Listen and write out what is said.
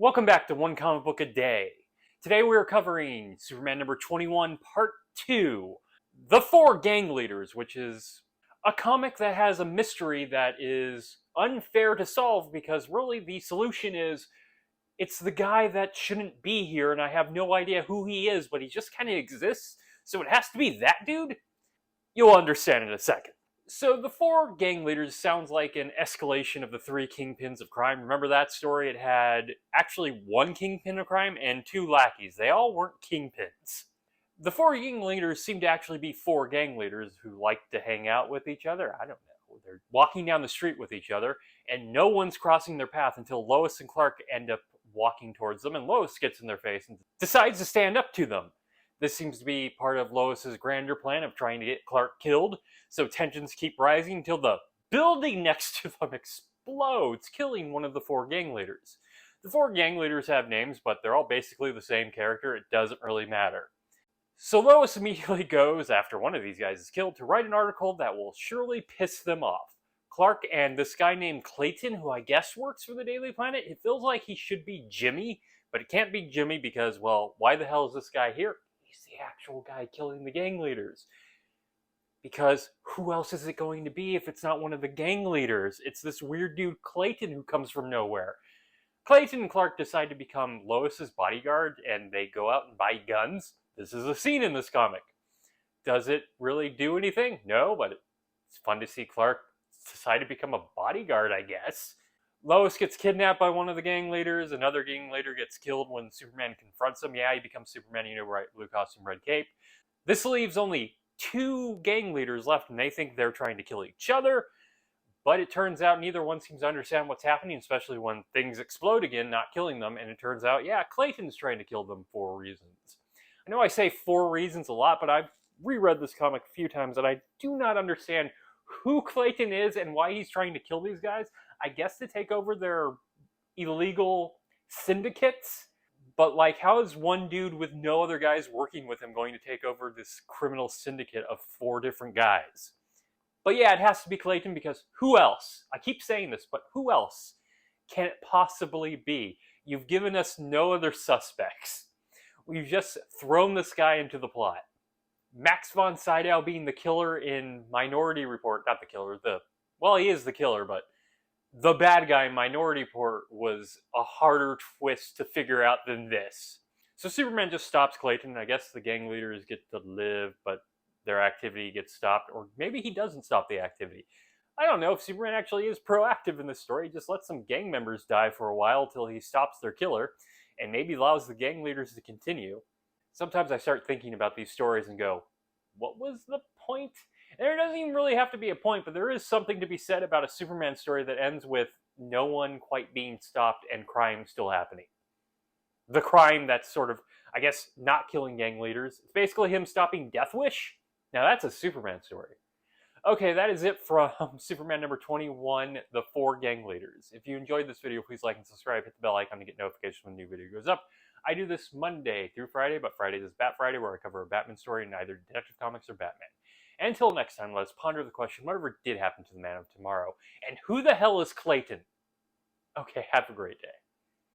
Welcome back to One Comic Book a Day. Today we are covering Superman number 21, Part 2, The Four Gang Leaders, which is a comic that has a mystery that is unfair to solve because really the solution is it's the guy that shouldn't be here and I have no idea who he is, but he just kind of exists, so it has to be that dude? You'll understand in a second. So the four gang leaders sounds like an escalation of the three kingpins of crime. Remember that story? It had actually one kingpin of crime and two lackeys. They all weren't kingpins. The four gang leaders seem to actually be four gang leaders who like to hang out with each other. I don't know. They're walking down the street with each other, and no one's crossing their path until Lois and Clark end up walking towards them, and Lois gets in their face and decides to stand up to them. This seems to be part of Lois's grander plan of trying to get Clark killed, so tensions keep rising until the building next to them explodes, killing one of the four gang leaders. The four gang leaders have names, but they're all basically the same character. It doesn't really matter. So Lois immediately goes, after one of these guys is killed, to write an article that will surely piss them off. Clark and this guy named Clayton, who I guess works for the Daily Planet, it feels like he should be Jimmy, but it can't be Jimmy because, well, why the hell is this guy here? He's the actual guy killing the gang leaders. Because who else is it going to be if it's not one of the gang leaders? It's this weird dude Clayton who comes from nowhere. Clayton and Clark decide to become Lois's bodyguard and they go out and buy guns. This is a scene in this comic. Does it really do anything? No, but it's fun to see Clark decide to become a bodyguard, I guess. Lois gets kidnapped by one of the gang leaders. Another gang leader gets killed when Superman confronts him. Yeah, he becomes Superman, right? Blue costume, red cape. This leaves only two gang leaders left, and they think they're trying to kill each other. But it turns out neither one seems to understand what's happening, especially when things explode again, not killing them. And it turns out, yeah, Clayton's trying to kill them for reasons. I know I say for reasons a lot, but I've reread this comic a few times, and I do not understand who Clayton is and why he's trying to kill these guys. I guess to take over their illegal syndicates. But how is one dude with no other guys working with him going to take over this criminal syndicate of four different guys? But yeah, it has to be Clayton because who else? I keep saying this, but who else can it possibly be? You've given us no other suspects. We've just thrown this guy into the plot. Max von Sydow being the killer in Minority Report, not the killer, well, he is the killer, but the bad guy in Minority Report was a harder twist to figure out than this. So Superman just stops Clayton, and I guess the gang leaders get to live, but their activity gets stopped, or maybe he doesn't stop the activity. I don't know if Superman actually is proactive in this story. He just lets some gang members die for a while till he stops their killer, and maybe allows the gang leaders to continue. Sometimes I start thinking about these stories and go, what was the point? And there doesn't even really have to be a point, but there is something to be said about a Superman story that ends with no one quite being stopped and crime still happening. The crime that's sort of, I guess, not killing gang leaders. It's basically him stopping Death Wish. Now that's a Superman story. Okay, that is it from Superman number 21, The Four Gang Leaders. If you enjoyed this video, please like and subscribe. Hit the bell icon to get notifications when a new video goes up. I do this Monday through Friday, but Fridays is Bat Friday, where I cover a Batman story in either Detective Comics or Batman. Until next time, let us ponder the question, whatever did happen to the Man of Tomorrow, and who the hell is Clayton? Okay, have a great day.